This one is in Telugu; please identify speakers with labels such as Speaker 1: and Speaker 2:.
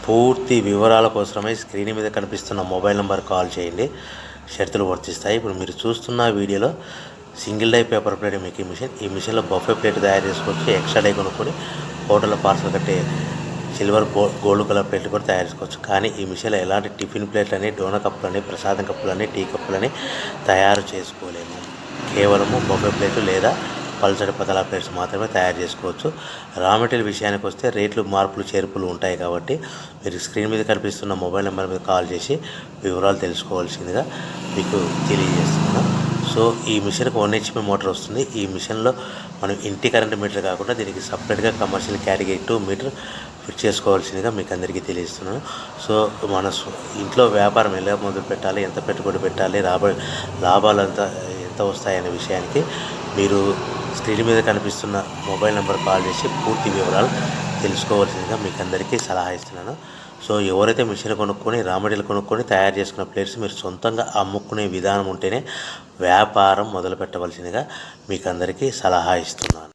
Speaker 1: పూర్తి వివరాల కోసమై స్క్రీన్ మీద కనిపిస్తున్న మొబైల్ నెంబర్ కాల్ చేయండి. షరతులు వర్తిస్తాయి. ఇప్పుడు మీరు చూస్తున్న వీడియోలో single die paper plate making machine. ఈ మిషన్లో బఫే ప్లేట్ తయారు చేసుకోవచ్చు. ఎక్స్ట్రా డై కొనుక్కొని హోటల్లో పార్సల్ కట్టే సిల్వర్ గోల్డ్ కలర్ ప్లేట్లు కూడా తయారు చేసుకోవచ్చు. కానీ ఈ మిషన్లో ఎలాంటి టిఫిన్ ప్లేట్లని, డోనా కప్పులని, ప్రసాదం కప్పులని, టీ కప్పులని తయారు చేసుకోలేము. కేవలము బఫే ప్లేట్లు లేదా పల్చడి పతలా ప్లేట్స్ మాత్రమే తయారు చేసుకోవచ్చు. రా మెటీరియల్ విషయానికి వస్తే రేట్లు మార్పులు చేర్పులు ఉంటాయి కాబట్టి మీరు స్క్రీన్ మీద కనిపిస్తున్న మొబైల్ నెంబర్ మీద కాల్ చేసి వివరాలు తెలుసుకోవాల్సిందిగా మీకు తెలియజేస్తున్నాను. సో ఈ మిషన్కి 1 HP మోటార్ వస్తుంది. ఈ మిషన్లో మనం ఇంటి కరెంట్ మీటర్ కాకుండా దీనికి సపరేట్గా కమర్షియల్ కేటగిరీ 2 మీటర్ ఫిట్ చేసుకోవాల్సిందిగా మీకు అందరికీ తెలియజేస్తున్నాను. సో మన ఇంట్లో వ్యాపారం ఎలా మొదలు పెట్టాలి, ఎంత పెట్టుబడి పెట్టాలి, లాభాలు ఎంత వస్తాయనే విషయానికి మీరు స్క్రీన్ మీద కనిపిస్తున్న మొబైల్ నెంబర్ కాల్ చేసి పూర్తి వివరాలు తెలుసుకోవాల్సిందిగా మీకు అందరికీ సలహా ఇస్తున్నాను. సో ఎవరైతే మిషన్ కొనుక్కొని రా మెటీరియల్ కొనుక్కొని తయారు చేసుకున్న ప్లేట్స్ మీరు సొంతంగా అమ్ముకునే విధానం ఉంటేనే వ్యాపారం మొదలు పెట్టవలసిందిగా మీకు అందరికీ సలహా ఇస్తున్నాను.